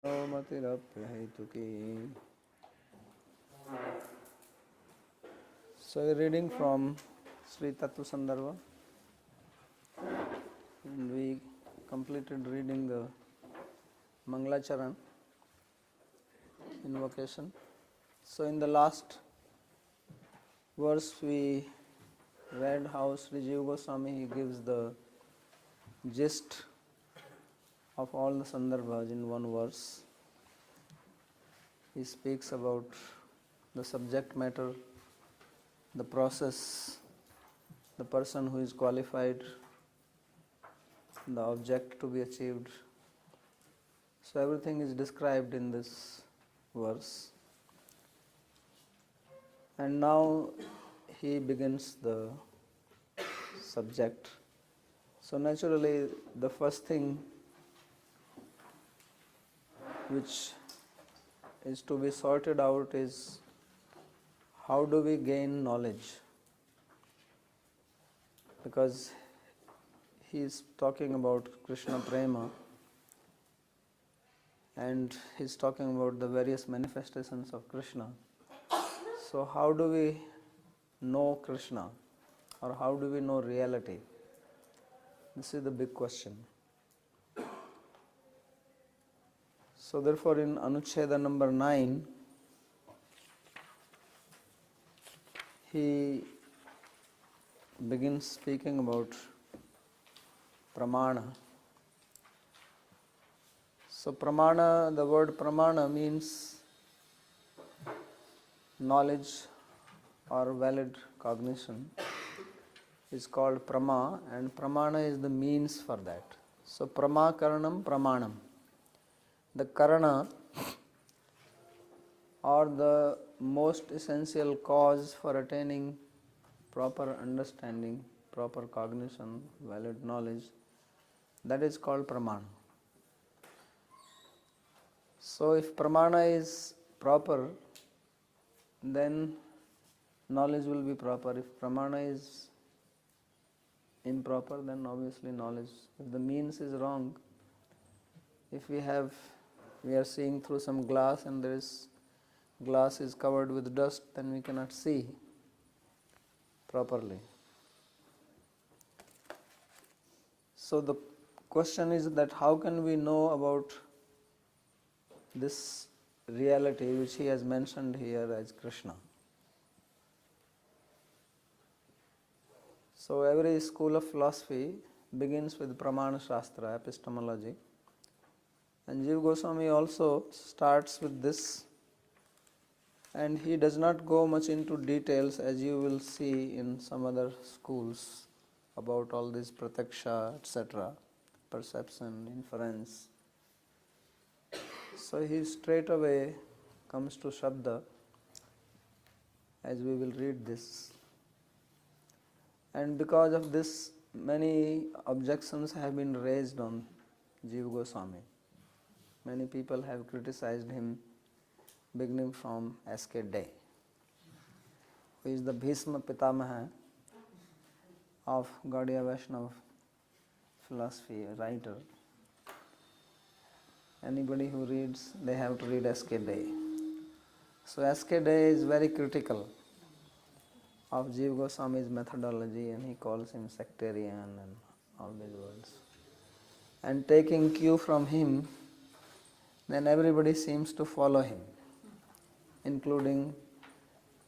Matirapyahetuki. So we're reading from Sri Tattva Sandarbha, and we completed reading the Mangalacharan invocation. So in the last verse we read how Sri Jiva Goswami he gives the gist of all the Sandarbhas in one verse. He speaks about the subject matter, the process, the person who is qualified, the object to be achieved. So everything is described in this verse. And now he begins the subject. So naturally the first thing which is to be sorted out is how do we gain knowledge? Because he is talking about Krishna Prema and he is talking about the various manifestations of Krishna. So how do we know Krishna, or how do we know reality? This is the big question. So therefore in Anucheda number 9, he begins speaking about pramana. So pramana, the word pramana means knowledge or valid cognition is called prama, and pramana is the means for that. So prama karanam pramanam. The karana or the most essential cause for attaining proper understanding, proper cognition, valid knowledge, that is called pramana. So if pramana is proper, then knowledge will be proper. If pramana is improper, then obviously knowledge. If the means is wrong, if we are seeing through some glass and glass is covered with dust, then we cannot see properly. So the question is that how can we know about this reality which he has mentioned here as Krishna? So every school of philosophy begins with Pramana Shastra, epistemology. And Jiva Goswami also starts with this, and he does not go much into details as you will see in some other schools about all this prataksha, etc., perception, inference. So he straight away comes to Shabda, as we will read this. And because of this, many objections have been raised on Jiva Goswami. Many people have criticized him, beginning from S.K. Day, who is the Bhishma Pitamaha of Gaudiya Vaishnava philosophy, a writer. Anybody who reads, they have to read S.K. Day. So S.K. Day is very critical of Jiva Goswami's methodology, and he calls him sectarian and all these words. And taking cue from him, then everybody seems to follow him, including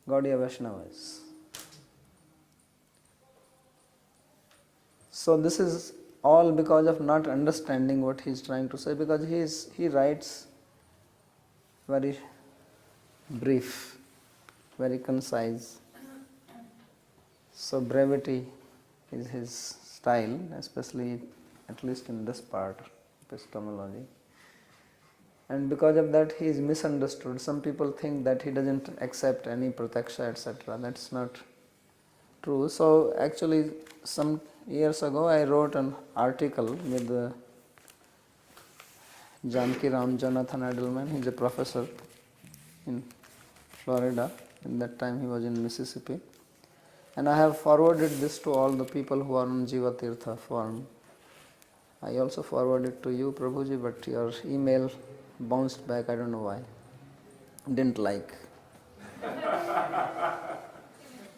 Gaudiya Vaishnavas. So this is all because of not understanding what he is trying to say, because he writes very brief, very concise. So brevity is his style, especially at least in this part, epistemology. And because of that he is misunderstood. Some people think that he doesn't accept any prataksha, etc. That's not true. So actually some years ago I wrote an article with Janki Ram Jonathan Edelman. He's a professor in Florida. In that time he was in Mississippi. And I have forwarded this to all the people who are on Jiva Tirtha forum. I also forwarded to you, Prabhuji, but your email bounced back, I don't know why. Didn't like.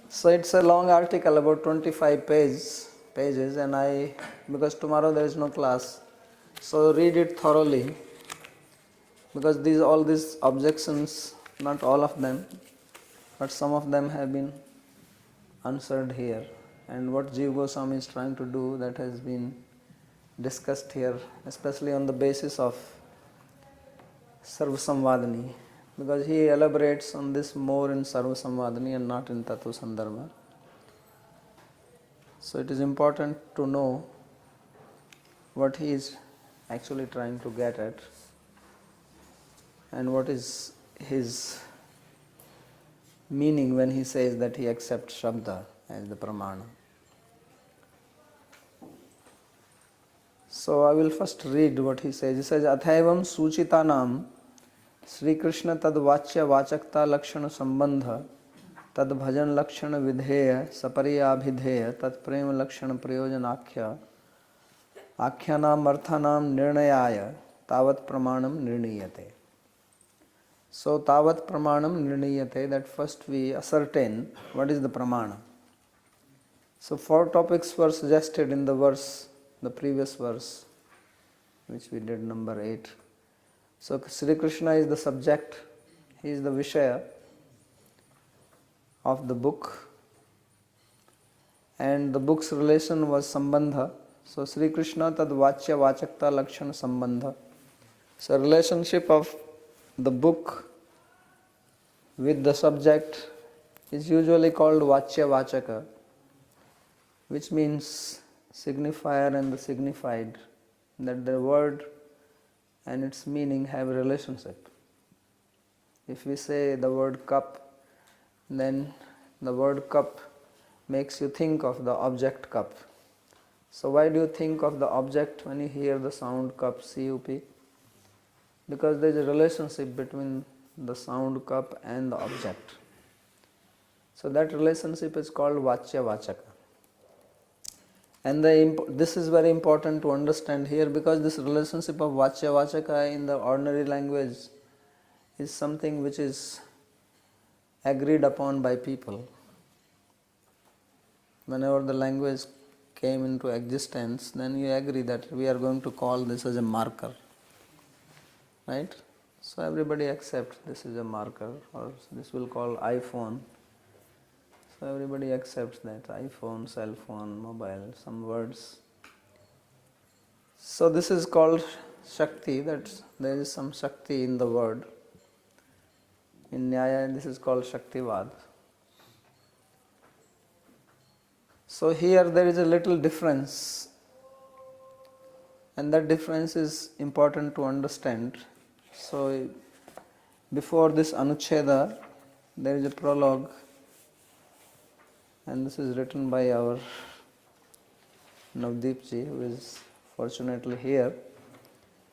So it's a long article, about 25 pages, and because tomorrow there is no class, so read it thoroughly, because all these objections, not all of them, but some of them have been answered here. And what Jiva Goswami is trying to do, that has been discussed here, especially on the basis of Sarva Samvadani, because he elaborates on this more in Sarva Samvadani and not in Tattva Sandarbha. So it is important to know what he is actually trying to get at and what is his meaning when he says that he accepts Shabda as the Pramana. So I will first read what he says. He says, Athaivam Suchitanam Sri Krishna Tad Vachya Vachakta Lakshana Sambandha Tad Bhajan Lakshana Vidheya Sapariya Abhidheya Tad Prema Lakshana Prayojanakya Akhyanam Arthanam Nirnayaya Tavat Pramanam Nirniyate. So Tavat Pramanam Nirniyate, that first we ascertain what is the Pramana. So 4 topics were suggested in the verse, the previous verse, which we did, number 8. So Sri Krishna is the subject, he is the Vishaya of the book, and the book's relation was Sambandha. So Sri Krishna Tad Vachya Vachakta Lakshana Sambandha. So relationship of the book with the subject is usually called Vachya Vachaka, which means signifier and the signified, that the word and its meaning have a relationship. If we say the word cup, then the word cup makes you think of the object cup. So why do you think of the object when you hear the sound cup, C-U-P? Because there is a relationship between the sound cup and the object. So that relationship is called Vachya Vachaka. And this is very important to understand here, because this relationship of Vachya Vachaka in the ordinary language is something which is agreed upon by people. Whenever the language came into existence, then you agree that we are going to call this as a marker. Right? So everybody accepts this is a marker, or this will call iPhone. So everybody accepts that iPhone, cell phone, mobile, some words. So this is called Shakti, that there is some Shakti in the word. In Nyaya, this is called Shaktivad. So here there is a little difference, and that difference is important to understand. So before this Anucheda, there is a prologue, and this is written by our Navdeepji, who is fortunately here.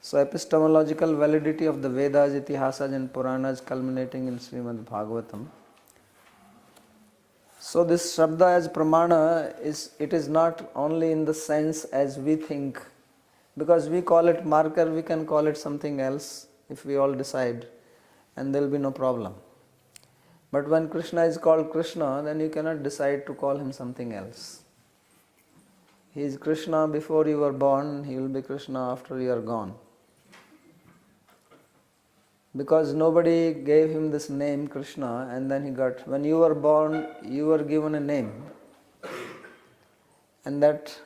So epistemological validity of the Vedas, Itihasas and Puranas culminating in Śrīmad-Bhāgavatam. So this Shabda as Pramana it is not only in the sense as we think, because we call it marker, we can call it something else if we all decide, and there will be no problem. But when Krishna is called Krishna, then you cannot decide to call him something else. He is Krishna before you were born, he will be Krishna after you are gone. Because nobody gave him this name Krishna, and then when you were born, you were given a name. And that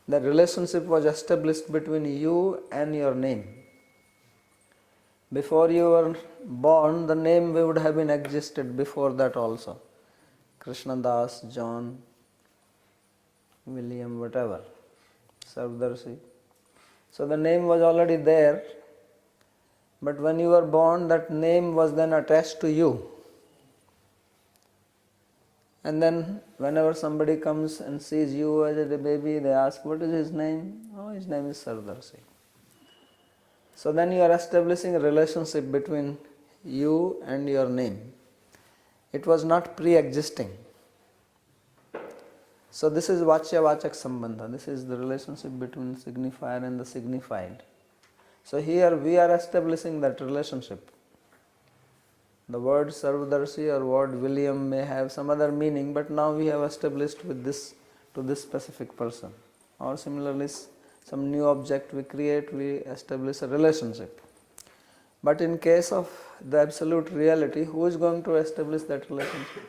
the relationship was established between you and your name. Before you were born, the name would have been existed before that also. Krishna Das, John, William, whatever, Sarvdarshi. So the name was already there, but when you were born, that name was then attached to you. And then whenever somebody comes and sees you as a baby, they ask, what is his name? Oh, his name is Sarvdarshi. So then you are establishing a relationship between you and your name. It was not pre-existing. So this is Vachya Vachak Sambandha. This is the relationship between signifier and the signified. So here we are establishing that relationship. The word Sarvdarshi or word William may have some other meaning, but now we have established with this to this specific person. Or similarly, some new object we create, we establish a relationship. But in case of the absolute reality, who is going to establish that relationship?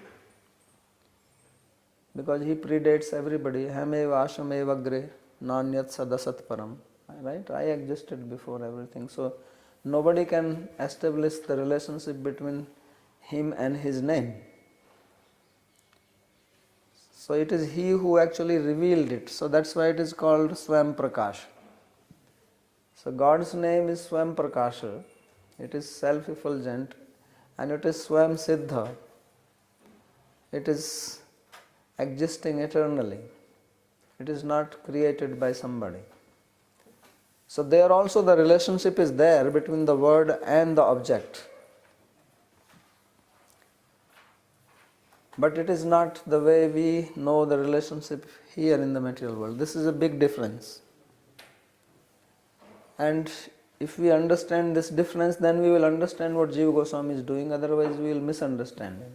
Because he predates everybody. Hameva ashameva agre nanyat sadasat param. Right? I existed before everything. So nobody can establish the relationship between him and his name. So it is he who actually revealed it. So that's why it is called Swam Prakash. So God's name is Swam Prakasha. It is self-effulgent and it is Swam Siddha. It is existing eternally. It is not created by somebody. So there also the relationship is there between the word and the object. But it is not the way we know the relationship here in the material world. This is a big difference. And if we understand this difference, then we will understand what Jiva Goswami is doing, otherwise we will misunderstand him.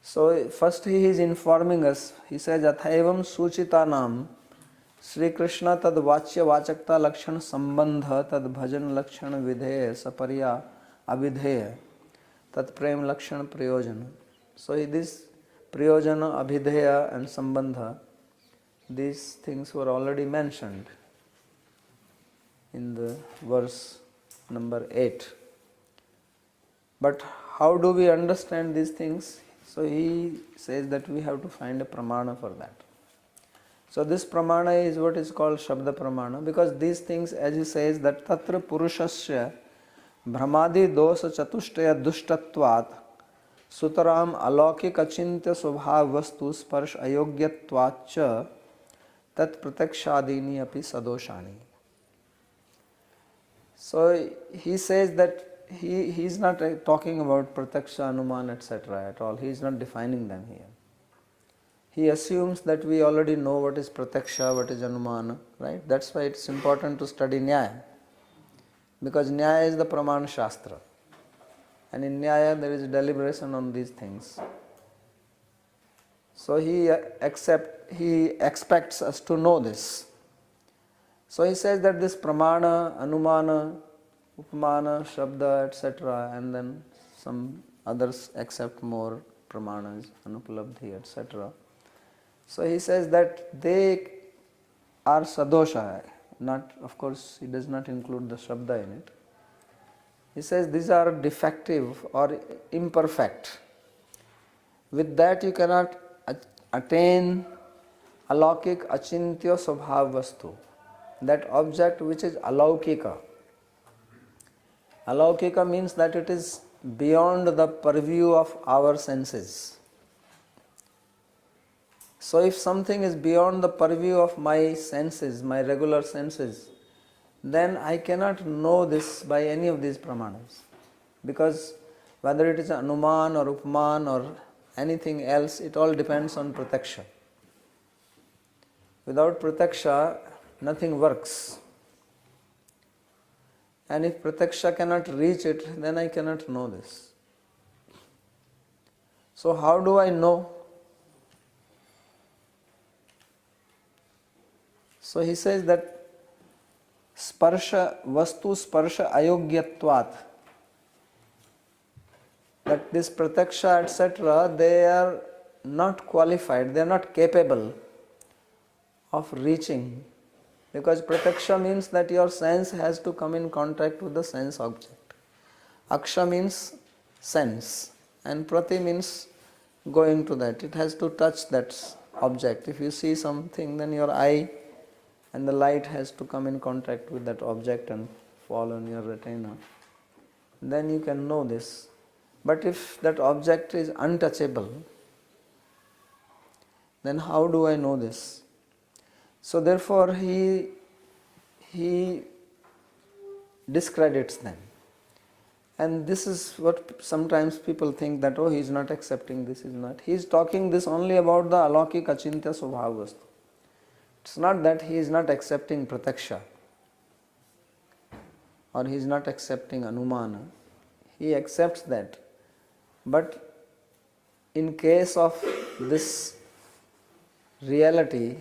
So first he is informing us. He says, Athaivam suchitanam Sri Krishna tad vachya vachakta lakshana sambandha tad bhajan lakshana vidheya saparya abhidheya tad prem lakshana prayojana. So this prayojana, abhidheya and sambandha, these things were already mentioned in the verse number 8. But how do we understand these things? So he says that we have to find a pramana for that. So this pramana is what is called Shabda Pramana, because these things, as he says, that Tatra Purushasya Brahmadi Dosa Chatushtaya Dushtatvat Sutaram Alaukik Achintya Subhav Vastu Sparsh Ayogyatvacha Tat Pratakshadini Api Sadoshani. So he says that he is not talking about Prataksha, Anuman, etc. at all. He is not defining them here. He assumes that we already know what is Prataksha, what is Anumana, right? That's why it's important to study Nyaya. Because Nyaya is the Pramana Shastra. And in Nyaya there is deliberation on these things. So he expects us to know this. So he says that this Pramana, Anumana, Upamana, Shabda, etc. and then some others accept more Pramanas, Anupalabdhi, etc. So he says that they are Sadosha. Not, of course, he does not include the Shabda in it. He says these are defective or imperfect. With that you cannot attain alaukik achintya swabhav vastu, that object which is alaukika. Alaukika means that it is beyond the purview of our senses. So if something is beyond the purview of my senses, my regular senses, then I cannot know this by any of these pramanas. Because whether it is Anuman or Upaman or anything else, it all depends on Prataksha. Without Prataksha, nothing works. And if Prataksha cannot reach it, then I cannot know this. So how do I know? So he says that sparsha, vastu sparsha ayogyatvat, that this Prataksha, etc., they are not qualified, they are not capable of reaching. Because Prataksha means that your sense has to come in contact with the sense object. Aksha means sense and Prati means going to that. It has to touch that object. If you see something, then your eye and the light has to come in contact with that object and fall on your retina. Then you can know this. But if that object is untouchable, then how do I know this? So therefore he discredits them. And this is what sometimes people think that, oh, he is not accepting this, he is not. He is talking this only about the alaukik achintya swabhav vastu. It's not that he is not accepting pratyaksha or he is not accepting anumana. He accepts that. But in case of this reality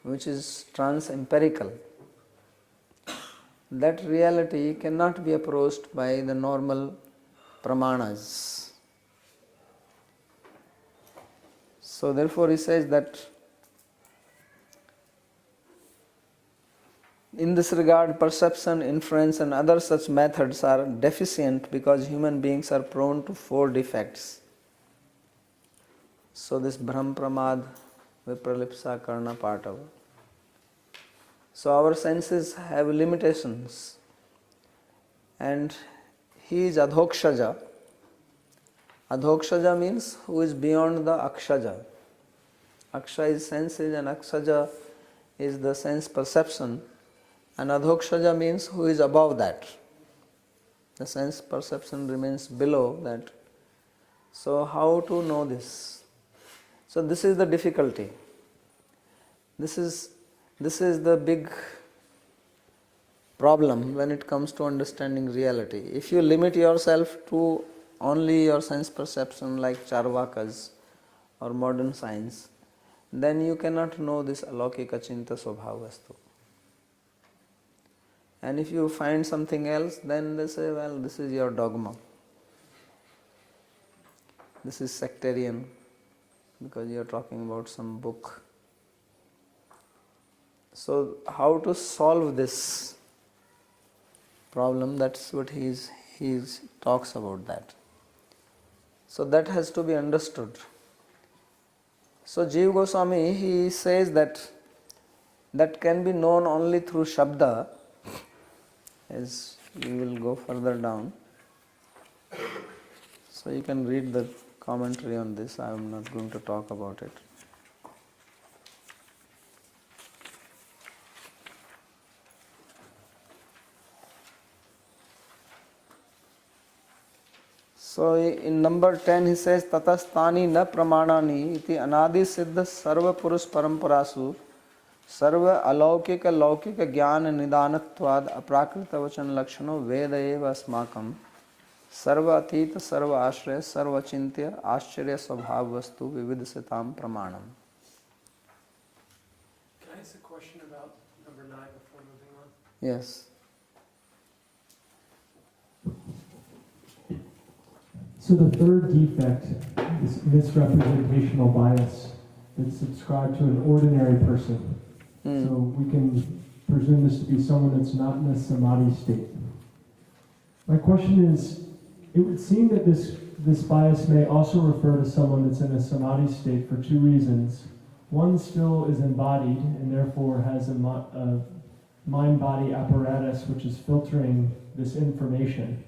which is trans-empirical, that reality cannot be approached by the normal pramanas. So therefore he says that in this regard, perception, inference and other such methods are deficient because human beings are prone to 4 defects. So this Brahm Pramad, Vipralipsa, Karna, Patava. So our senses have limitations, and he is Adhokshaja. Adhokshaja means who is beyond the Akshaja. Aksha is senses and Akshaja is the sense perception, and Adhokshaja means who is above that. The sense perception remains below that. So how to know this? So this is the difficulty. This is the big problem when it comes to understanding reality. If you limit yourself to only your sense perception like Charvakas or modern science, then you cannot know this alaukika chinta svabhavastu. And if you find something else, then they say, well, this is your dogma. This is sectarian because you are talking about some book. So how to solve this problem, that's what he talks about that. So that has to be understood. So Jiva Goswami, he says that can be known only through Shabda, as we will go further down. So you can read the commentary on this, I am not going to talk about it. So in number 10 he says, Tatastani na pramanani iti anadi siddha sarva purush paramparasu sarva alaukika laukika jnana nidanatvad aprakrita vachan lakshano veda eva asmakam sarva atita sarva ashraya sarva chintya ascharya svabhav vastu vividasitam pramanam. Can I ask a question about number 9 before moving on? Yes. So the third defect is misrepresentational bias that's subscribed to an ordinary person. So we can presume this to be someone that's not in a samadhi state. My question is, it would seem that this bias may also refer to someone that's in a samadhi state for 2 reasons. One still is embodied and therefore has a mind-body apparatus which is filtering this information.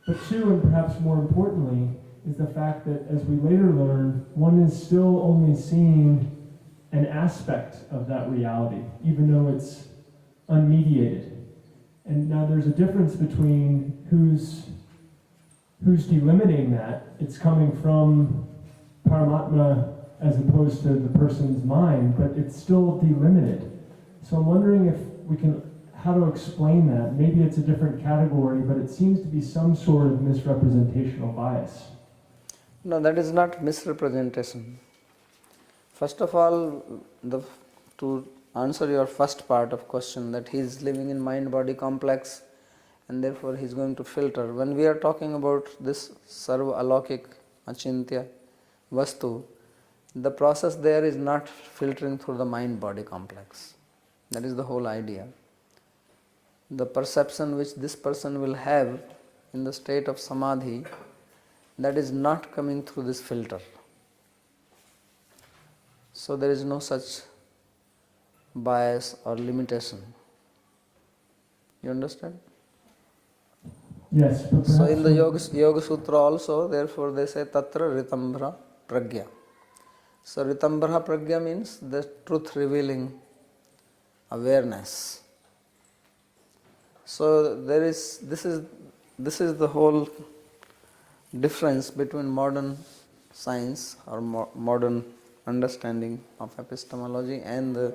But 2, and perhaps more importantly, is the fact that as we later learn, one is still only seeing an aspect of that reality, even though it's unmediated. And now there's a difference between who's delimiting that. It's coming from Paramatma as opposed to the person's mind, but it's still delimited. So I'm wondering if we can, how to explain that. Maybe it's a different category, but it seems to be some sort of misrepresentational bias. No, that is not misrepresentation. First of all, to answer your first part of question, that he is living in mind-body complex and therefore he is going to filter. When we are talking about this sarva alaukik achintya vastu, the process there is not filtering through the mind-body complex. That is the whole idea. The perception which this person will have in the state of samadhi, that is not coming through this filter. So there is no such bias or limitation. You understand? Yes. So in the Yoga Sutra also, therefore they say Tatra Ritambhra Pragya. So Ritambhra Pragya means the truth revealing awareness. So this is the whole difference between modern science or modern understanding of epistemology and the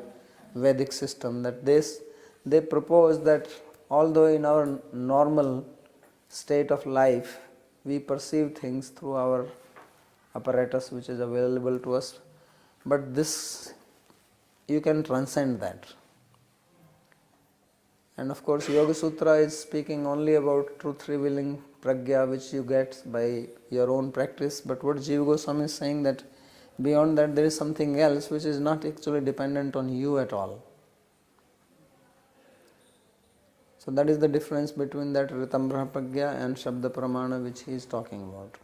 Vedic system, that they propose that although in our normal state of life we perceive things through our apparatus which is available to us, but this you can transcend that. And of course Yoga Sutra is speaking only about truth revealing pragya which you get by your own practice, but what Jiva Goswami is saying that beyond that there is something else which is not actually dependent on you at all. So that is the difference between that Ritambraha Pragya and Shabda Pramana which he is talking about.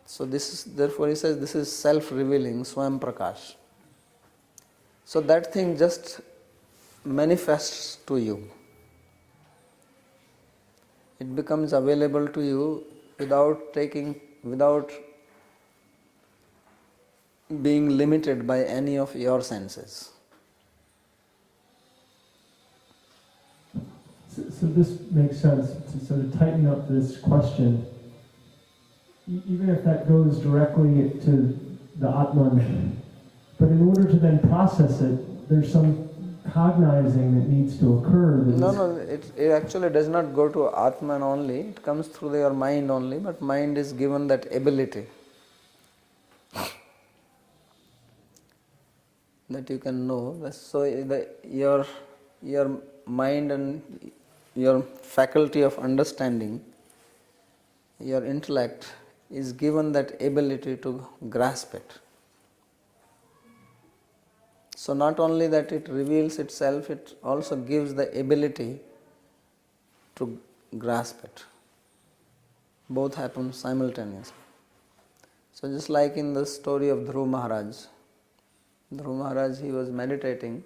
So this is, therefore he says this is self-revealing, Swayam Prakash. So that thing just manifests to you. It becomes available to you without being limited by any of your senses. So this makes sense. To sort of tighten up this question, even if that goes directly to the Atman, but in order to then process it, there's some cognizing that needs to occur. No, it actually does not go to Atman only, it comes through your mind only, but mind is given that ability that you can know. So your mind and your faculty of understanding, your intellect is given that ability to grasp it. So not only that it reveals itself, it also gives the ability to grasp it. Both happen simultaneously. So just like in the story of Dhruva Maharaj, he was meditating,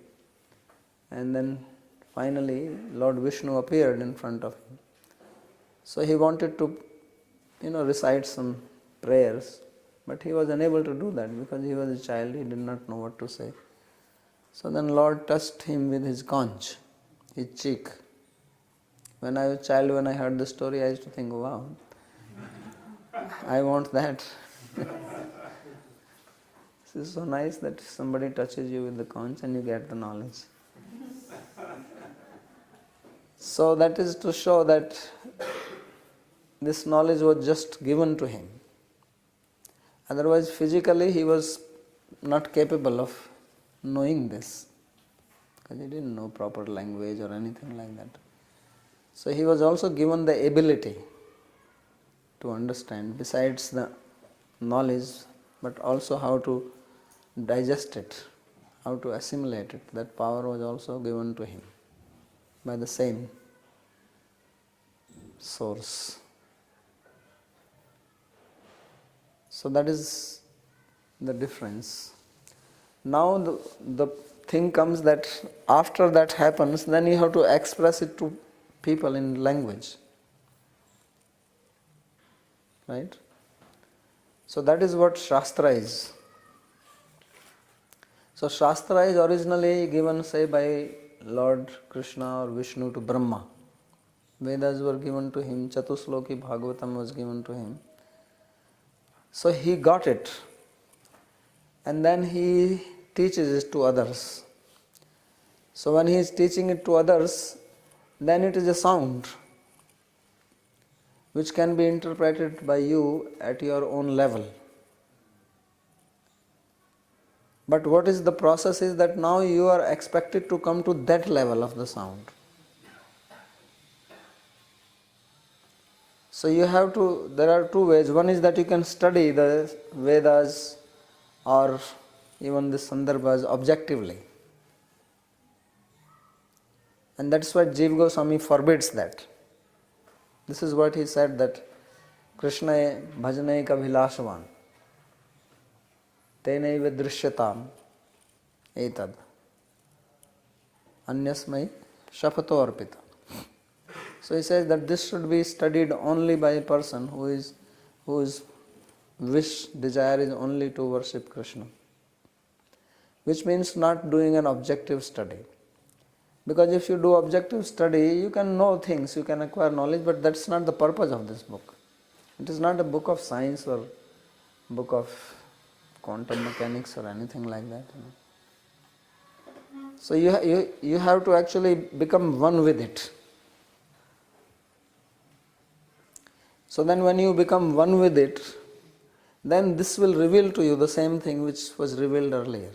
and then finally Lord Vishnu appeared in front of him. So he wanted to, recite some prayers, but he was unable to do that because he was a child, he did not know what to say. So then Lord touched him with his conch, his cheek. When I was a child, when I heard the story, I used to think, wow, I want that. This is so nice that somebody touches you with the conch and you get the knowledge. So that is to show that this knowledge was just given to him. Otherwise, physically, he was not capable of knowing this, because he didn't know proper language or anything like that. So he was also given the ability to understand, besides the knowledge, but also how to digest it, how to assimilate it. That power was also given to him by the same source. So that is the difference. Now the thing comes that after that happens, then you have to express it to people in language. Right? So that is what Shastra is. So Shastra is originally given, say, by Lord Krishna or Vishnu to Brahma. Vedas were given to him, Chatusloki Bhagavatam was given to him. So he got it, and then he teaches it to others. So when he is teaching it to others, then it is a sound which can be interpreted by you at your own level. But what is the process is that now you are expected to come to that level of the sound. So there are two ways. One is that you can study the Vedas or even the Sandarbhas objectively. And that's why Jiva Goswami forbids that. This is what he said, that Krishna bhajanai ka bhilashavan tenaiva drishyatam etad anyasmai shapato arpita. So he says that this should be studied only by a person whose desire is only to worship Krishna. Which means not doing an objective study. Because if you do objective study, you can know things, you can acquire knowledge, but that's not the purpose of this book. It is not a book of science or book of quantum mechanics or anything like that. So you have to actually become one with it. So then when you become one with it, then this will reveal to you the same thing which was revealed earlier.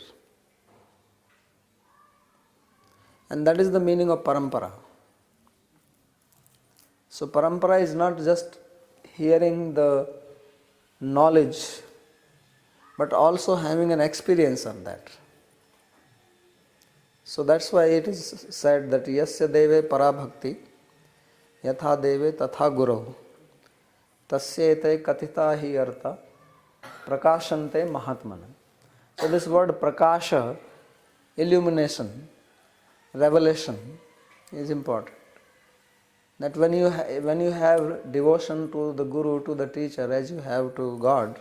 And that is the meaning of parampara. So parampara is not just hearing the knowledge, but also having an experience of that. So that's why it is said that yasya deve parabhakti yatha deve tatha guru tasyete katita hi artha prakashante mahatmana. So this word prakasha, illumination, revelation, is important. That when you have devotion to the Guru, to the teacher, as you have to God,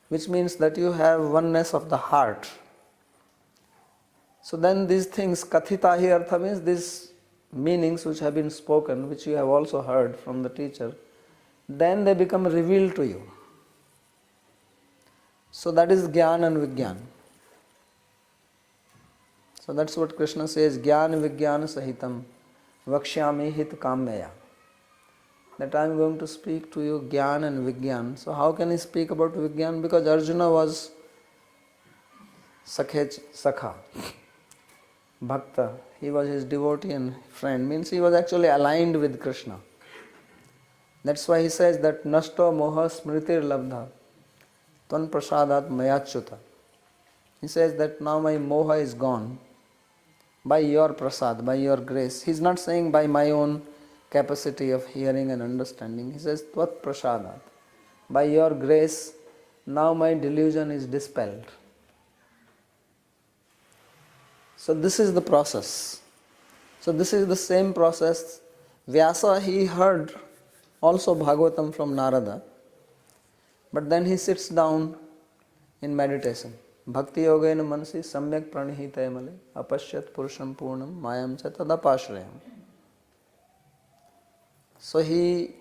which means that you have oneness of the heart. So then these things, kathita hi artha, means these meanings which have been spoken, which you have also heard from the teacher, then they become revealed to you. So that is Jnana and Vijnana. So that's what Krishna says, Jnana Vijnana Sahitam Vakshyami Hit Kamya. That I am going to speak to you Jnana and Vijnana. So how can he speak about Vijnana? Because Arjuna was Sakha, Bhakta. He was his devotee and friend. Means he was actually aligned with Krishna. That's why he says that Nashto Moha Smritir Labdha Tvan Prasadat Mayachyuta. He says that now my moha is gone by your prasad, by your grace. He is not saying by my own capacity of hearing and understanding. He says Tvat Prasadat. By your grace, now my delusion is dispelled. So this is the process. So this is the same process. Vyasa, he heard also Bhagavatam from Narada. But then he sits down in meditation. Bhakti yogena manasi samyak pranihita male apashyat purusham purnam mayam cha tadapashrayam. So he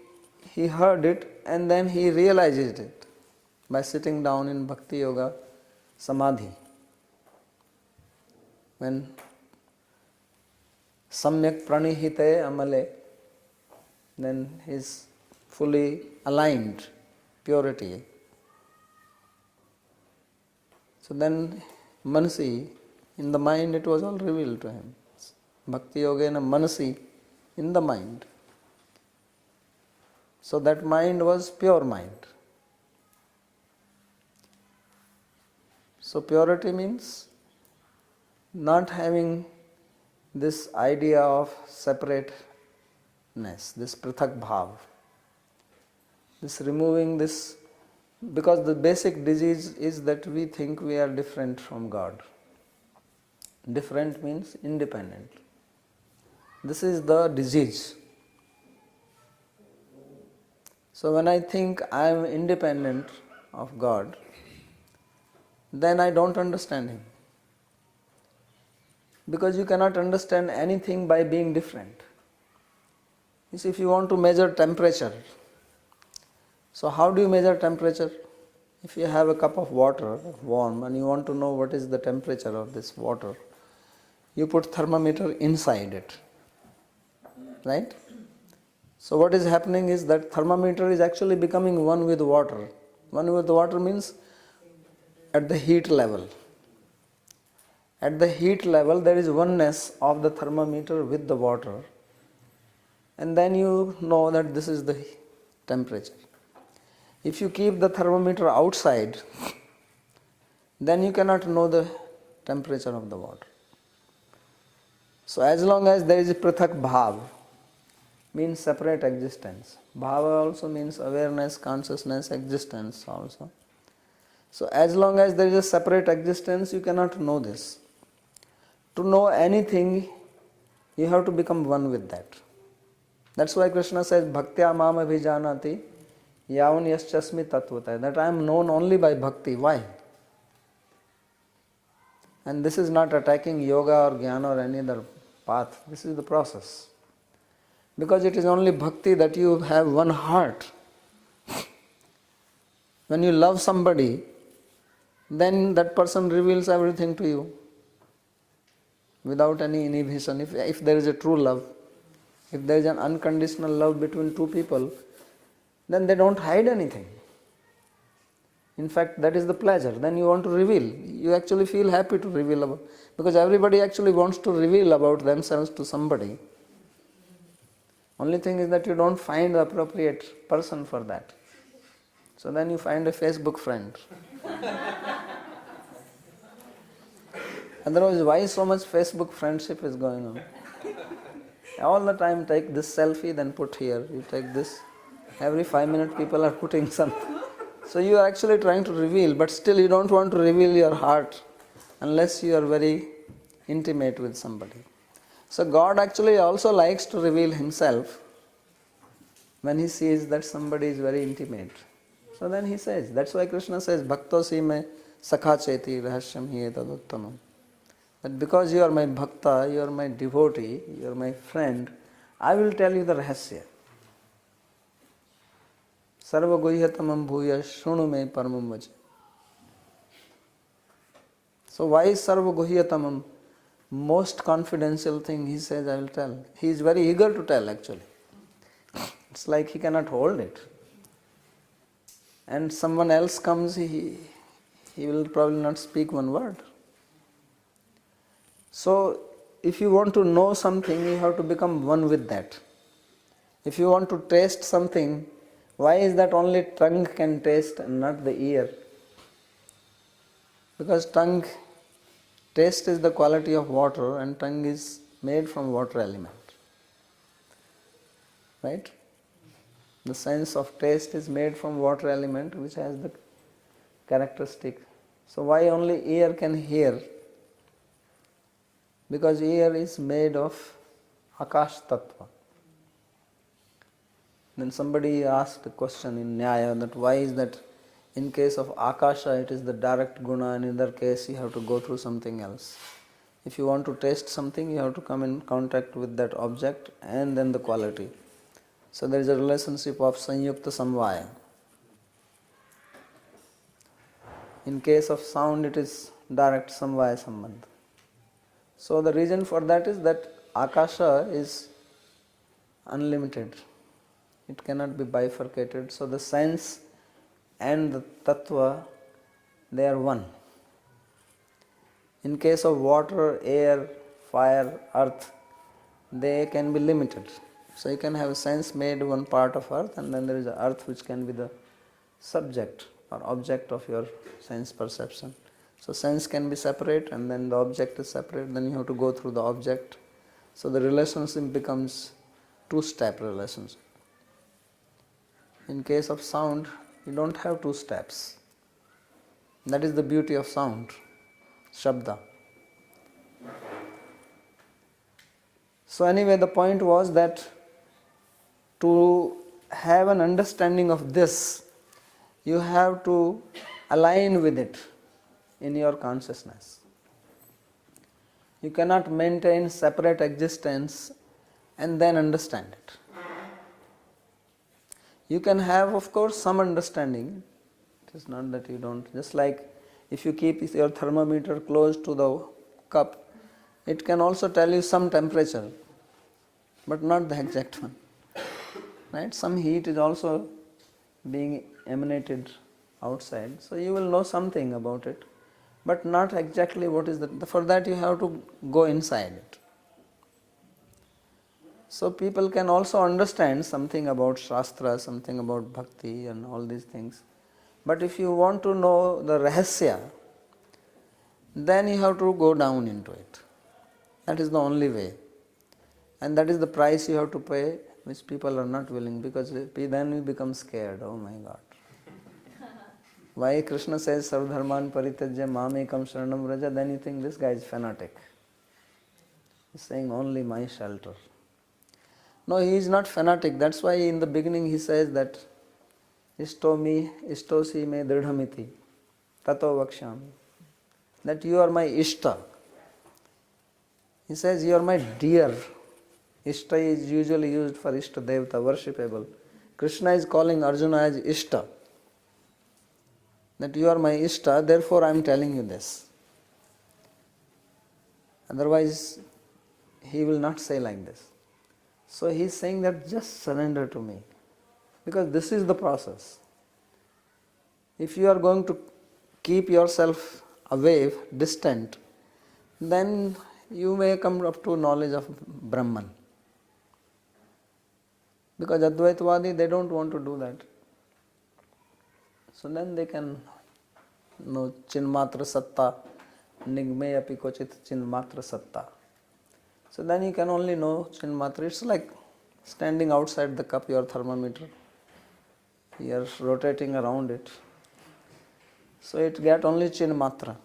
heard it and then he realized it by sitting down in Bhakti Yoga Samadhi. When samyak pranihita amale, then he is fully aligned. Purity. So then Manasi, in the mind it was all revealed to him. Bhakti Yogena Manasi, in the mind. So that mind was pure mind. So purity means not having this idea of separateness, this prathak bhav. This removing this, because the basic disease is that we think we are different from God. Different means independent. This is the disease. So when I think I am independent of God, then I don't understand Him. Because you cannot understand anything by being different. You see, if you want to measure temperature, so how do you measure temperature? If you have a cup of water, warm, and you want to know what is the temperature of this water, you put thermometer inside it, right? So what is happening is that thermometer is actually becoming one with water. One with water means at the heat level. At the heat level there is oneness of the thermometer with the water, and then you know that this is the temperature. If you keep the thermometer outside, then you cannot know the temperature of the water. So as long as there is a prathak bhav, means separate existence. Bhava also means awareness, consciousness, existence also. So as long as there is a separate existence, you cannot know this. To know anything, you have to become one with that. That's why Krishna says, Bhaktya mam abhijanati yavan yaschasmi tattvata. That I am known only by bhakti. Why? And this is not attacking yoga or jnana or any other path. This is the process. Because it is only bhakti that you have one heart. When you love somebody, then that person reveals everything to you. without any inhibition. If there is a true love, if there is an unconditional love between two people, then they don't hide anything. In fact, that is the pleasure. Then you want to reveal. You actually feel happy to reveal about, because everybody actually wants to reveal about themselves to somebody. Only thing is that you don't find the appropriate person for that. So then you find a Facebook friend. Otherwise, why so much Facebook friendship is going on? All the time take this selfie, then put here. You take this. Every 5 minutes people are putting something. So you are actually trying to reveal, but still you don't want to reveal your heart unless you are very intimate with somebody. So God actually also likes to reveal Himself when He sees that somebody is very intimate. So then He says, that's why Krishna says, Bhaktosi me sakha cheti rahasyam hi etaduttamam. That because you are my bhakta, you are my devotee, you are my friend, I will tell you the rahasya. Sarva guhyatamam bhuya shrunu me paramam vacha. So why is sarva guhyatamam? Most confidential thing He says I will tell. He is very eager to tell actually. It's like he cannot hold it. And someone else comes, he will probably not speak one word. So if you want to know something, you have to become one with that. If you want to taste something, why is that only tongue can taste and not the ear? Because taste is the quality of water and tongue is made from water element. Right? The sense of taste is made from water element which has the characteristic. So why only ear can hear? Because ear is made of Akash Tattva. Then somebody asked a question in Nyaya that why is that in case of Akasha it is the direct guna and in other case you have to go through something else. If you want to taste something, you have to come in contact with that object and then the quality. So there is a relationship of Sanyukta Samvaya. In case of sound it is direct Samvaya Sambandha. So the reason for that is that Akasha is unlimited. It cannot be bifurcated. So the sense and the tattva, they are one. In case of water, air, fire, earth, they can be limited. So you can have a sense made one part of earth and then there is a earth which can be the subject or object of your sense perception. So sense can be separate and then the object is separate, then you have to go through the object. So the relationship becomes two-step relationship. In case of sound, you don't have two steps. That is the beauty of sound, Shabda. So anyway, the point was that to have an understanding of this, you have to align with it in your consciousness. You cannot maintain separate existence and then understand it. You can have, of course, some understanding. It is not that you don't. Just like if you keep your thermometer close to the cup, it can also tell you some temperature, but not the exact one. Right? Some heat is also being emanated outside, so you will know something about it, but not exactly what is that. For that you have to go inside it. So people can also understand something about Shastra, something about Bhakti and all these things. But if you want to know the Rahasya, then you have to go down into it. That is the only way. And that is the price you have to pay, which people are not willing, because then we become scared. Oh my God. Why Krishna says Sarvadharman Parityajya Mamekam Sharanam Vraja, then you think this guy is fanatic. He's saying only my shelter. No, he is not fanatic. That's why in the beginning he says that Ishtosi me dridhamiti tato vakshami. That you are my Ishta. He says you are my dear. Ishta is usually used for Ishta Devata, worshipable. Krishna is calling Arjuna as Ishta. That you are my Ishta, therefore I am telling you this. Otherwise, he will not say like this. So he is saying that just surrender to me, because this is the process. If you are going to keep yourself away, distant, then you may come up to knowledge of Brahman. Because Advaitvadi, they don't want to do that. So then they can know Chinmatra Satta, Nigme api kochit Chinmatra Satta. So then you can only know Chinmatra. It's like standing outside the cup, your thermometer. You are rotating around it. So it get only Chinmatra.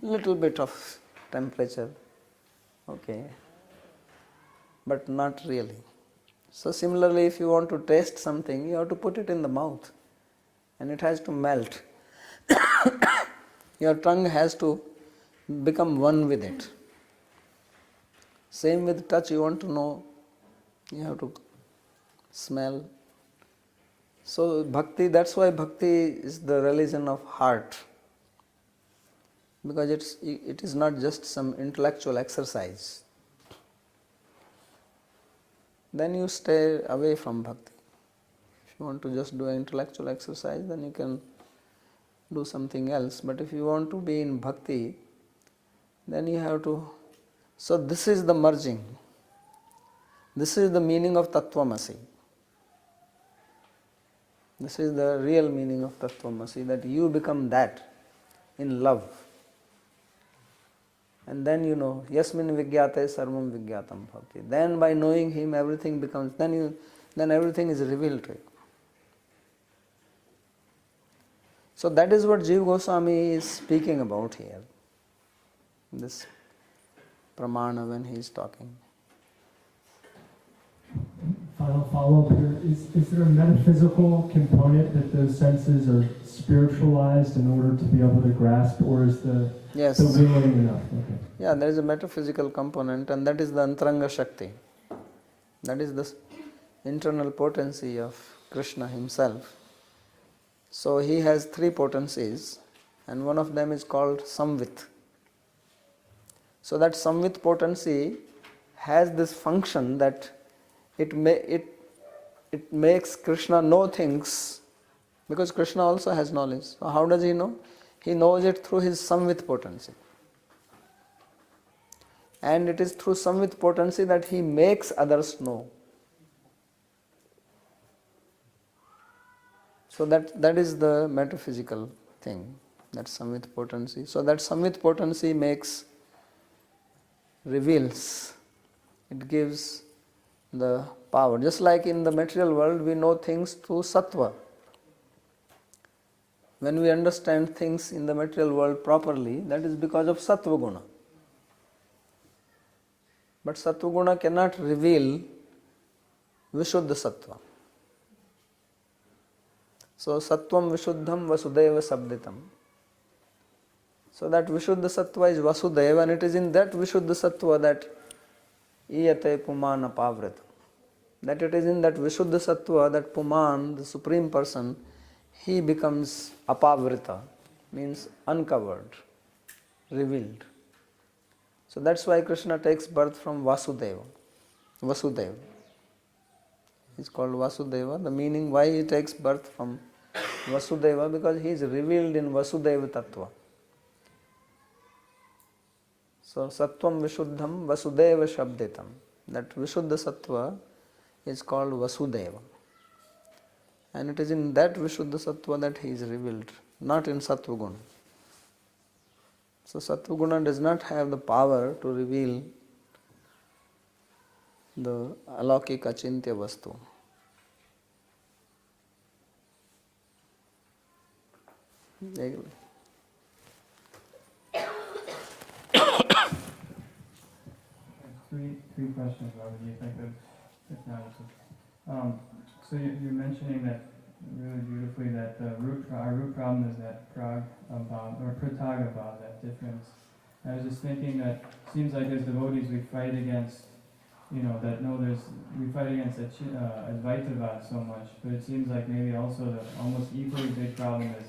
Little bit of temperature. Okay. But not really. So similarly, if you want to taste something, you have to put it in the mouth. And it has to melt. Your tongue has to become one with it. Same with touch, you want to know, you have to smell. So bhakti, that's why bhakti is the religion of heart. Because it is not just some intellectual exercise. Then you stay away from bhakti. If you want to just do an intellectual exercise, then you can do something else. But if you want to be in bhakti, then you have to. So this is the merging. This is the meaning of Tattvamasi. This is the real meaning of Tattvamasi, that you become that in love. And then you know, Yasmin Vigyate Sarvam Vigyatam Bhavati. Then by knowing him, everything becomes, then everything is revealed to you. So that is what Jiva Goswami is speaking about here. This pramana when he is talking. Final follow-up here. Is there a metaphysical component that those senses are spiritualized in order to be able to grasp, or is the willing enough? Okay. Yeah, there is a metaphysical component, and that is the Antaranga Shakti. That is the internal potency of Krishna himself. So he has three potencies, and one of them is called Samvit. So that Samvit potency has this function that it makes Krishna know things, because Krishna also has knowledge. So how does he know? He knows it through his Samvit potency. And it is through Samvit potency that he makes others know. So that is the metaphysical thing, that Samvit potency. So that Samvit potency reveals, it gives the power. Just like in the material world, we know things through Sattva. When we understand things in the material world properly, that is because of Sattva Guna. But Sattva Guna cannot reveal Vishuddha Sattva. So Sattvam Vishuddham Vasudeva Sabditam. So that Vishuddha Sattva is Vasudeva, and it is in that Vishuddha Sattva that Iyate Puman Apavrita. That it is in that Vishuddha Sattva that Puman, the Supreme Person, he becomes Apavrita, means uncovered, revealed. So that's why Krishna takes birth from Vasudeva. Vasudeva. He's called Vasudeva. The meaning why he takes birth from Vasudeva, because he is revealed in Vasudeva Tattva. So Sattvam Vishuddham Vasudeva Shabditam. That Vishuddha Sattva is called Vasudeva. And it is in that Vishuddha Sattva that he is revealed, not in Sattva Guna. So Sattva Guna does not have the power to reveal the Alaukika Achintya Vastu. Three questions, Babaji, if I could. So you're mentioning that really beautifully that our root problem is that pratagabha, that difference. I was just thinking that it seems like as devotees we fight against, we fight against Advaitavad so much, but it seems like maybe also the almost equally big problem is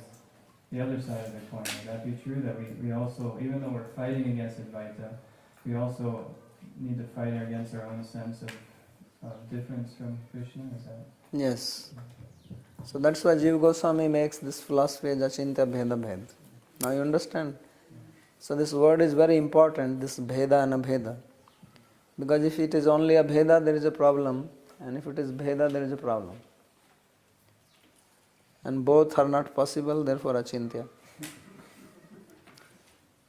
the other side of the coin. Would that be true? That we also, even though we're fighting against Advaita, we also need to fight against our own sense of difference from Krishna. Is that? Yes. So that's why Jiva Goswami makes this philosophy as achintya bheda bhed. Now you understand? So this word is very important, this bheda and abheda. Because if it is only a bheda, there is a problem. And if it is bheda, there is a problem. And both are not possible, therefore achintya.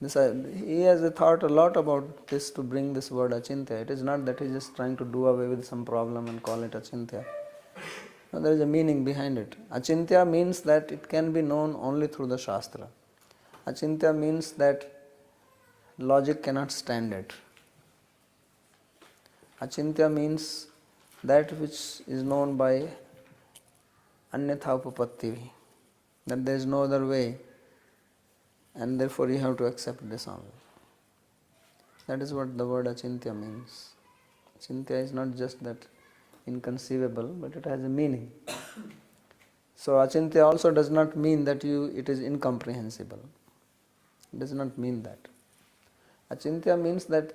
He has thought a lot about this to bring this word achintya. It is not that he is just trying to do away with some problem and call it achintya. No, there is a meaning behind it. Achintya means that it can be known only through the Shastra. Achintya means that logic cannot stand it. Achintya means that which is known by anyatha upapatti, that there is no other way, and therefore you have to accept this only. That is what the word achintya means. Achintya is not just that inconceivable, but it has a meaning. So achintya also does not mean that it is incomprehensible. It does not mean that. Achintya means that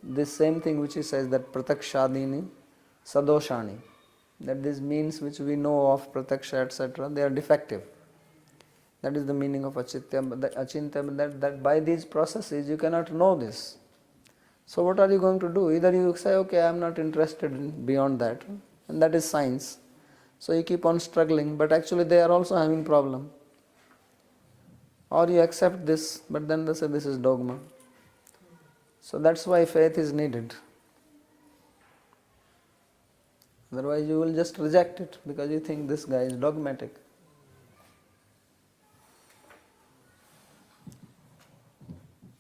this same thing which he says, that pratakshadini sadoshani, that these means which we know of, prataksha, etc., they are defective. That is the meaning of achintya, that by these processes you cannot know this. So what are you going to do? Either you say, okay, I am not interested in beyond that, and that is science. So you keep on struggling, but actually they are also having problem. Or you accept this, but then they say this is dogma. So that's why faith is needed. Otherwise you will just reject it because you think this guy is dogmatic.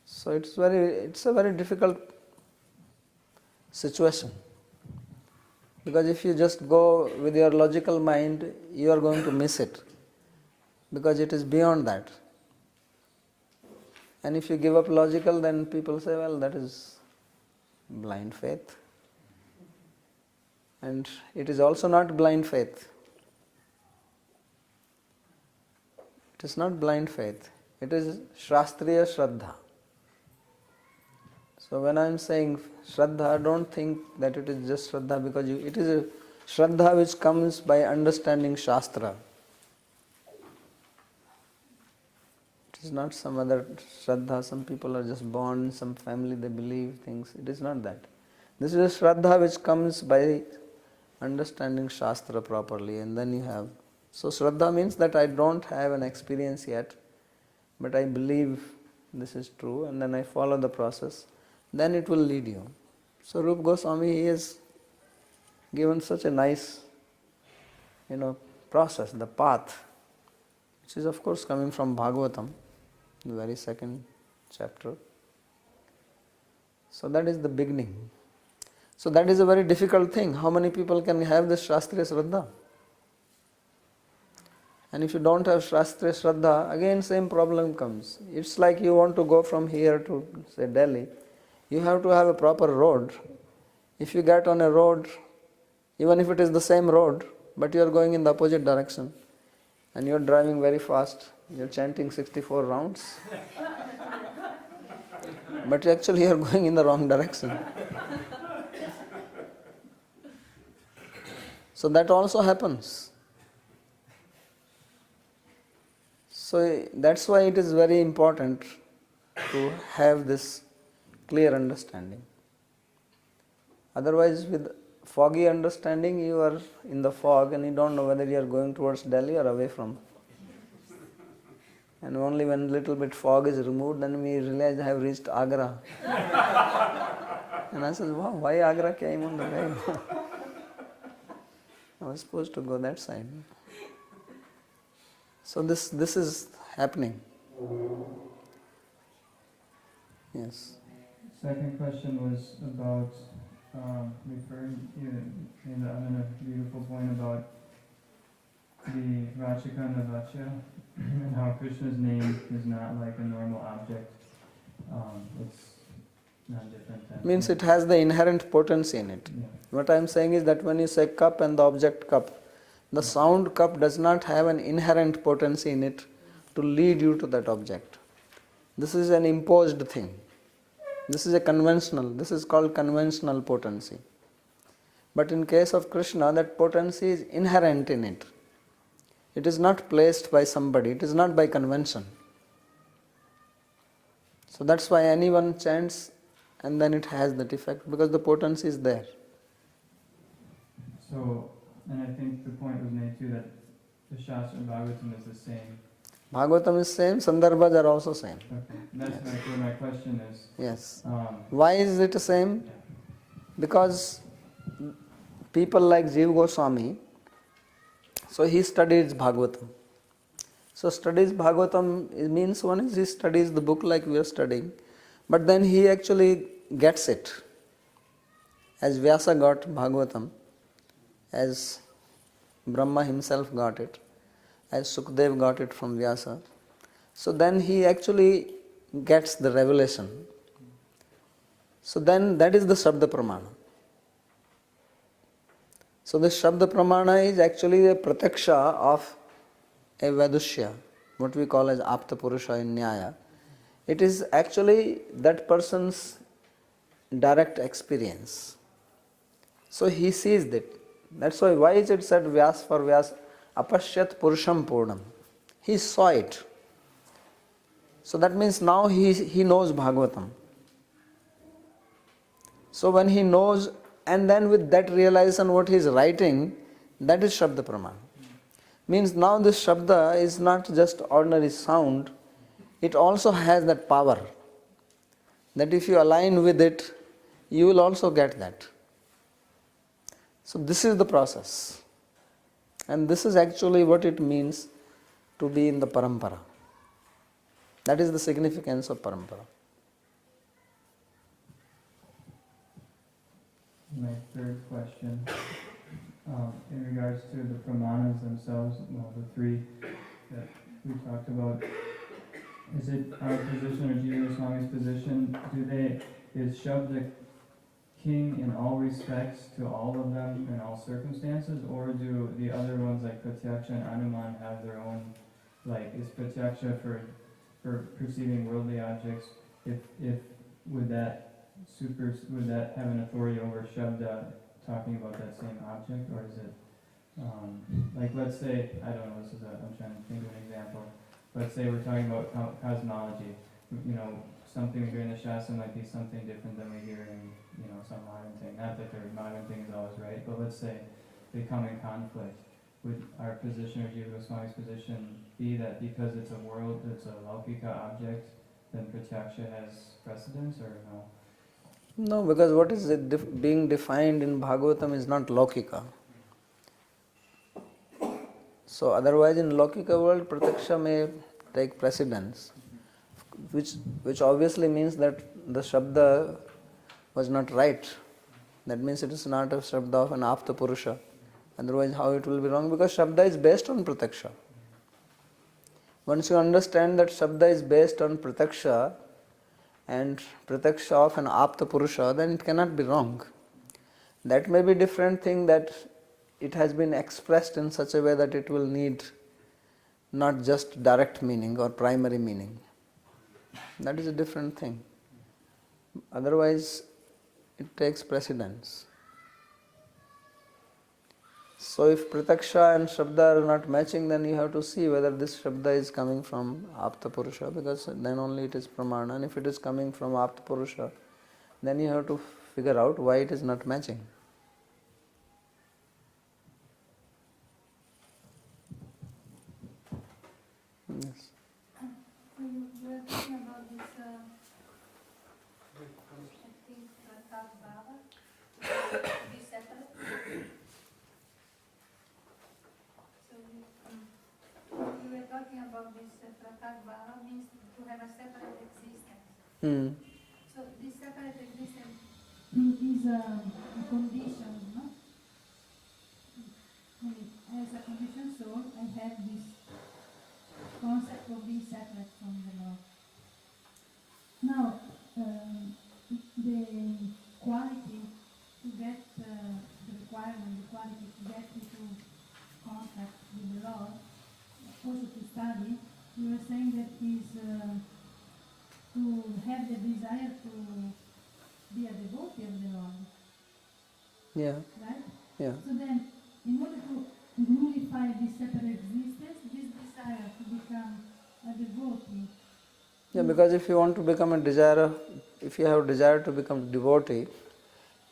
So it's a very difficult situation. Because if you just go with your logical mind, you are going to miss it. Because it is beyond that. And if you give up logical, then people say, well, that is blind faith. And it is also not blind faith. It is not blind faith. It is Shastriya Shraddha. So when I am saying Shraddha, don't think that it is just Shraddha because it is a Shraddha which comes by understanding Shastra. It is not some other Shraddha. Some people are just born in some family, they believe things. It is not that. This is a Shraddha which comes by understanding Shastra properly, and then you have. So Shraddha means that I don't have an experience yet, but I believe this is true, and then I follow the process. Then it will lead you. So Rupa Goswami, he has given such a nice, process, the path, which is of course coming from Bhagavatam, the very second chapter. So that is the beginning. So that is a very difficult thing. How many people can have this Shastriya Shraddha? And if you don't have Shastriya Shraddha, again same problem comes. It's like you want to go from here to, say, Delhi. You have to have a proper road. If you get on a road, even if it is the same road, but you are going in the opposite direction, and you are driving very fast, you are chanting 64 rounds, but actually you are going in the wrong direction. So that also happens. So that's why it is very important to have this clear understanding. Otherwise, with foggy understanding, you are in the fog and you don't know whether you are going towards Delhi or away from. And only when little bit fog is removed, then we realize I have reached Agra. And I said, wow, why Agra came on the way? I was supposed to go that side. So this is happening. Yes. Second question was about referring, you made a beautiful point about the Vachika and the Vacha, and how Krishna's name is not like a normal object. It's not different than... Means it has the inherent potency in it. Yeah. What I am saying is that when you say cup and the object cup, the sound cup does not have an inherent potency in it to lead you to that object. This is an imposed thing. This is a conventional, this is called conventional potency. But in case of Krishna, that potency is inherent in it. It is not placed by somebody, it is not by convention. So that's why anyone chants and then it has that effect, because the potency is there. So, and I think the point was made too that the Shastra and Bhagavatam is the same. Bhagavatam is same, Sandarbhas are also same. Okay. That's where my question is. Yes. Um, Why is it the same? Because people like Jiva Goswami, so he studies Bhagavatam. So studies Bhagavatam, it means one is he studies the book like we are studying, but then he actually gets it. As Vyasa got Bhagavatam, as Brahma himself got it, as Sukdev got it from Vyasa. So then he actually gets the revelation. So then that is the Shabda Pramana. So the Shabda Pramana is actually a prataksha of a Vadushya, what we call as Apta Purusha in Nyaya. It is actually that person's direct experience. So he sees that. That's why is it said Vyas for Vyas, Apashyat Purusham Purnam. He saw it. So that means now he knows Bhagavatam. So when he knows, and then with that realization what he is writing, that is Shabda Pramana. Means now this Shabda is not just ordinary sound, it also has that power. That if you align with it, you will also get that. So this is the process. And this is actually what it means to be in the parampara. That is the significance of parampara. My third question, in regards to the pramanas themselves, well, the three that we talked about, is it our position or Jiva Goswami's position? Is Shabda king in all respects to all of them in all circumstances, or do the other ones like Pratyaksha and Anuman have their own, like is Pratyaksha for perceiving worldly objects, if would that have an authority over Shabda talking about that same object, or is it like, let's say, I don't know, I'm trying to think of an example. Let's say we're talking about cosmology. Something during the Shastra might be something different than we hear in, some modern thing. Not that their modern thing is always right, but let's say they come in conflict. Would our position or Jiva Goswami's position be that because it's a Laukika object, then Pratyaksha has precedence, or no? No, because what is being defined in Bhagavatam is not Laukika. So otherwise in Laukika world, Prataksha may take precedence, which obviously means that the Shabda was not right. That means it is not a Shabda of an Apta Purusha. Otherwise how it will be wrong? Because Shabda is based on Prataksha. Once you understand that Shabda is based on Prataksha and Prataksha of an Apta Purusha, then it cannot be wrong. That may be different thing that it has been expressed in such a way that it will need not just direct meaning or primary meaning. That is a different thing. Otherwise, it takes precedence. So if Prataksha and Shabda are not matching, then you have to see whether this Shabda is coming from Apta Purusha, because then only it is Pramana. And if it is coming from Apta Purusha, then you have to figure out why it is not matching. Yes. We were talking about this, I think, Tattva to be separate. So we were talking about this Tattva means to have a separate existence. So this separate existence is a condition, no? As a conditioned soul, I have this concept of being separate from the Lord. Now, the quality to get the requirement, the quality to get into contact with the Lord, also to study, you were saying that is to have had the desire to be a devotee of the Lord, Yeah, right? yeah. So then, in order to nullify this separate existence, this desire to become a devotee. Yeah, because if you want to become a desire, if you have desire to become devotee,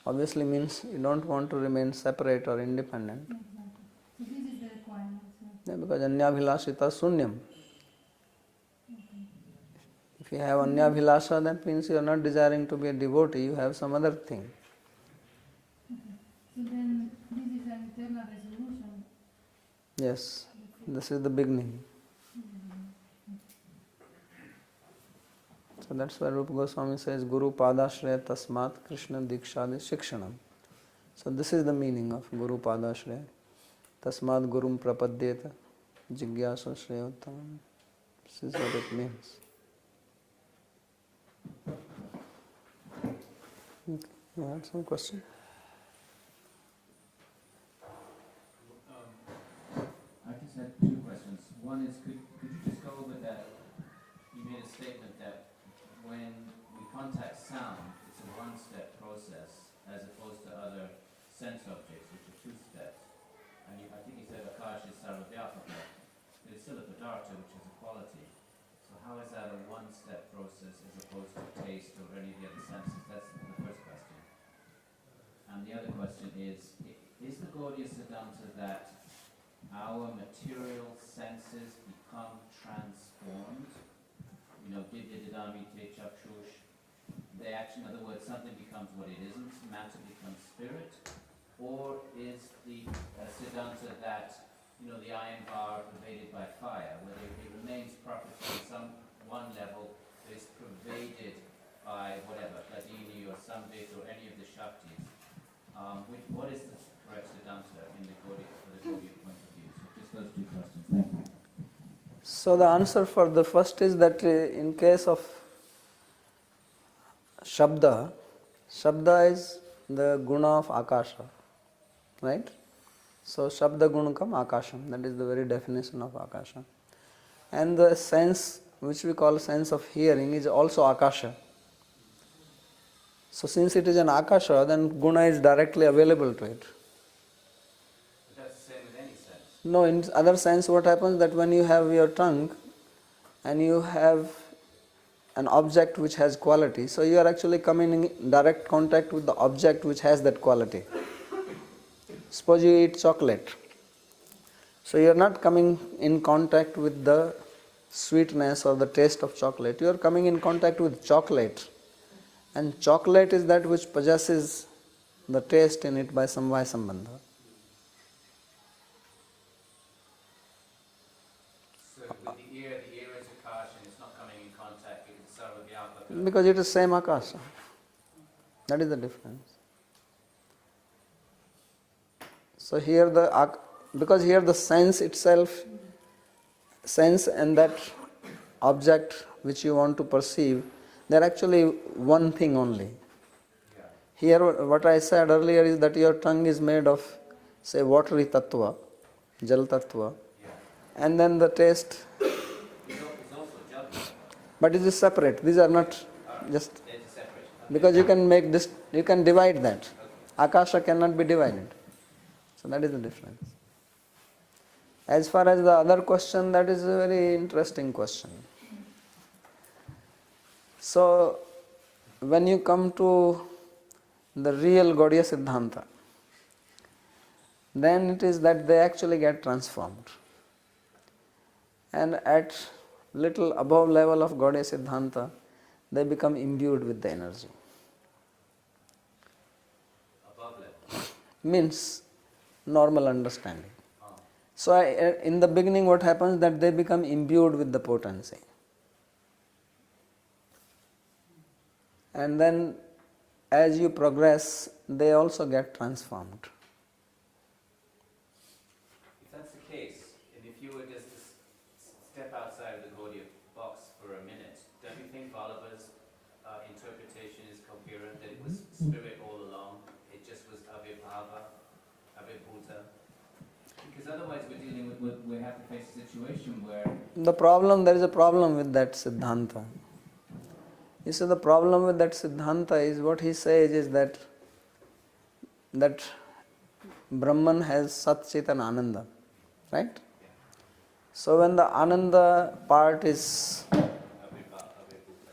obviously means you don't want to remain separate or independent. Exactly. So this is the requirement. Yeah, because anyabhilasita sunyam. If you have anyabhilasa, that means you are not desiring to be a devotee, you have some other thing. So then, this is an internal resolution. Yes, this is the beginning. So that's why Rupa Goswami says, Guru Padashraya Tasmat Krishna Dikshadi Shikshanam. So this is the meaning of Guru Padashraya. Tasmat Gurum Prapadyeta Jigyasa Shreyottam. This is what it means. Okay. You have some question? I just had two questions. One is, could you just go over that? You made a statement that when we contact sound, it's a one-step process as opposed to other sense objects, which are two steps. And I think you said Akash is Sarvavyapaka. There's still a Padartha, which is a quality. So how is that a one-step process as opposed to taste or any of the other senses? That's the first question. And the other question is the Gaudiya Siddhanta that our material senses become transformed? You know, Divya Didami Te Chakshush. They actually, in other words, something becomes what it isn't, matter becomes spirit? Or is the Siddhanta that, you know, the iron bar pervaded by fire, whether it remains property on some one level, but is pervaded by whatever, Hladini or Samvit or any of the Shaktis? What is the correct Siddhanta in the Gaudiya point of view? So just those two questions. Thank you. So the answer for the first is that in case of Shabda, Shabda is the guna of Akasha, right? So Shabda Gunakam Akasham, that is the very definition of Akasha. And the sense, which we call sense of hearing, is also Akasha. So since it is an Akasha, then guna is directly available to it. But that's the same with any sense. No, in other sense what happens that when you have your tongue and you have an object which has quality, so you are actually coming in direct contact with the object which has that quality. Suppose you eat chocolate. So you are not coming in contact with the sweetness or the taste of chocolate. You are coming in contact with chocolate. And chocolate is that which possesses the taste in it by samvaya sambandha. So with the ear is Akash and it's not coming in contact with Sarvavyapaka. Because it is same Akasha. That is the difference. So here because here the sense itself, sense and that object which you want to perceive, they are actually one thing only. Yeah. Here what I said earlier is that your tongue is made of, say, watery tattva, jal tattva, Yeah. and then the taste, It's also judgment. but it is separate. These are not just, It's a separate. because you can make this, you can divide that. Akasha cannot be divided. So that is the difference. As far as the other question, that is a very interesting question. So when you come to the real Gaudiya Siddhanta, then it is that they actually get transformed. And at little above level of Gaudiya Siddhanta, they become imbued with the energy. Above level. Means normal understanding. So in the beginning what happens that they become imbued with the potency. And then as you progress, they also get transformed. If that's the case, and if you were just to step outside of the Gaudiya box for a minute, don't you think Vallabha's interpretation is coherent, that it was spirit all along, it just was avibhava, avibhuta? Because otherwise we're dealing with, we have to face a situation where... There is a problem with that Siddhanta. You see, the problem with that Siddhanta is what he says is that Brahman has Sat Chit and Ananda, right? So when the Ananda part is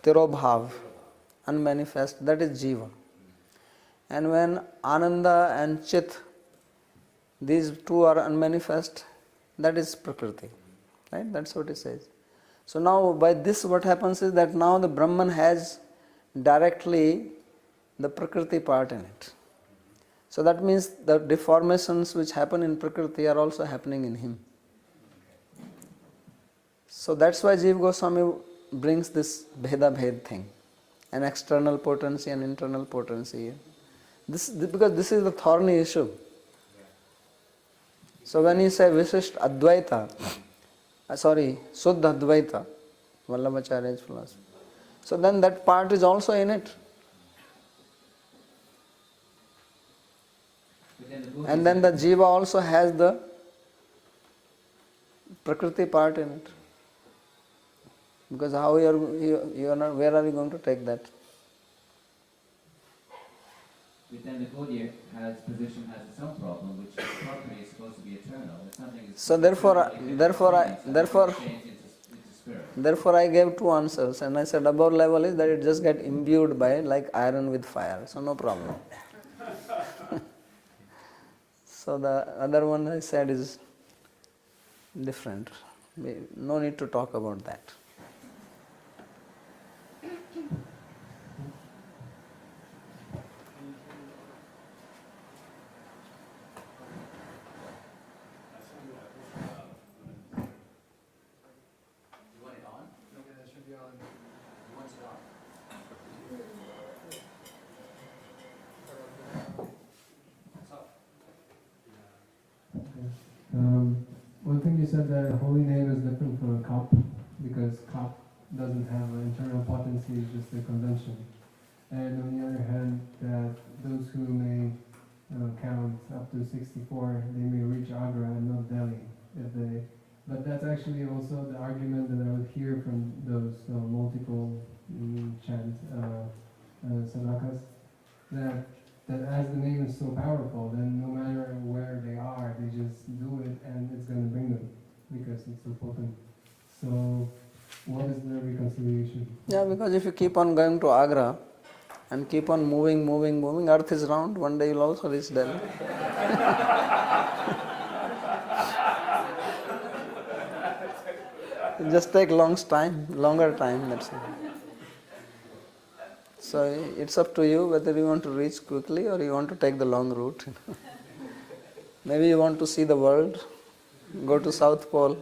Tirobhav, unmanifest, that is Jiva. And when Ananda and Chit, these two are unmanifest, that is Prakriti, right? That's what he says. So now by this what happens is that now the Brahman has directly the Prakriti part in it. So that means the deformations which happen in Prakriti are also happening in him. So that's why Jiva Goswami brings this Bheda Bhed thing, an external potency and internal potency. Because this is the thorny issue. So when you say Vishisht Advaita, Suddha Advaita, Vallabhacharya's philosophy, so then that part is also in it. And then the Jiva also has the Prakriti part in it. Because how you are not, where are you going to take that? But then the Gaudiya position has its own problem, which property is supposed to be eternal. If something is So therefore I gave two answers, and I said above level is that it just get imbued by like iron with fire, so no problem. So the other one I said is different. No need to talk about that. One thing you said that holy name is different from a cup because cup doesn't have an internal potency, it's just a convention. And on the other hand, that those who may count up to 64, they may reach Agra and not Delhi. But that's actually also the argument that I would hear from those multiple chant sadakas, that as the name is so powerful, then no matter where they are, they just do it and it's going to bring them because it's so potent. So what is the reconciliation? Yeah, because if you keep on going to Agra and keep on moving, earth is round, one day you'll also reach Delhi. It just take longer time, that's it. So it's up to you whether you want to reach quickly or you want to take the long route. Maybe you want to see the world, go to South Pole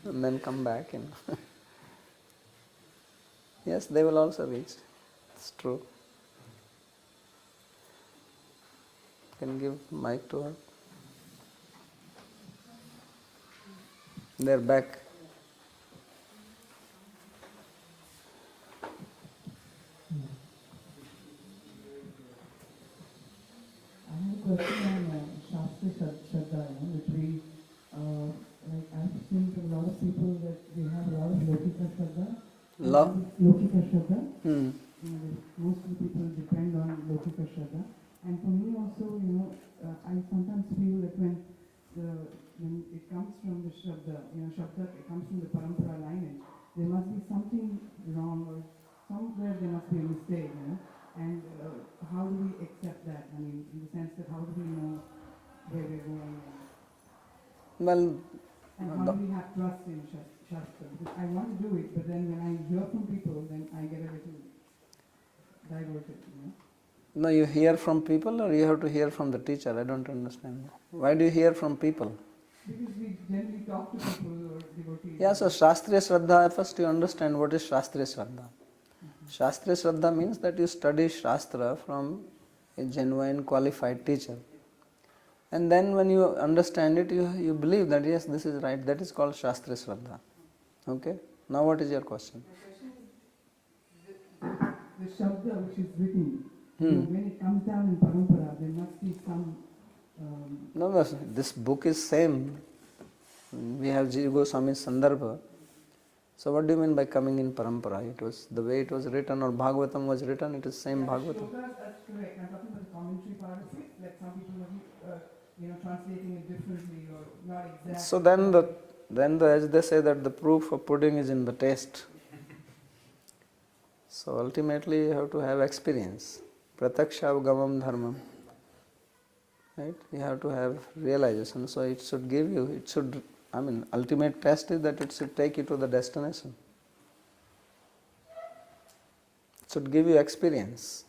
and then come back. Yes, they will also reach. It's true. You can give mic to her. They're back. I have a question on Shastra Shraddha, which we, like I've seen from a lot of people that they have a lot of Lokika Shraddha. Lokika Shraddha. Most of the people depend on Lokika Shraddha. And for me also, I sometimes feel that when it comes from the Shraddha, Shraddha, it comes from the Parampara lineage, there must be something wrong or somewhere there must be a mistake, And how do we accept that? I mean, in the sense that how do we know where we're going? Well, and how do we have trust in Shastra? Because I want to do it, but then when I hear from people, then I get a little diverted, No, you hear from people or you have to hear from the teacher? I don't understand. Why do you hear from people? Because we generally talk to people or devotees. Yeah, so Shastriya Shraddha, first you understand what is Shastriya Shraddha. Shastriya Shraddha means that you study Shastra from a genuine qualified teacher. And then when you understand it, you believe that yes, this is right. That is called Shastriya Shraddha. Okay? Now what is your question? The Shabda which is written, when it comes down in Parampara, there must be some... No, this book is same. We have Jiva Goswami's Sandarbha. So what do you mean by coming in parampara? It was the way it was written, or Bhagavatam was written, it is same Bhagavatam. Shlokas, that's correct. I'm talking about the commentary part of it. Like some people are, translating it differently or not exactly. So then as they say that the proof of pudding is in the taste. So ultimately you have to have experience. Pratakshavgamam dharmam. Right? You have to have realization. So it should give you, ultimate test is that it should take you to the destination. It should give you experience.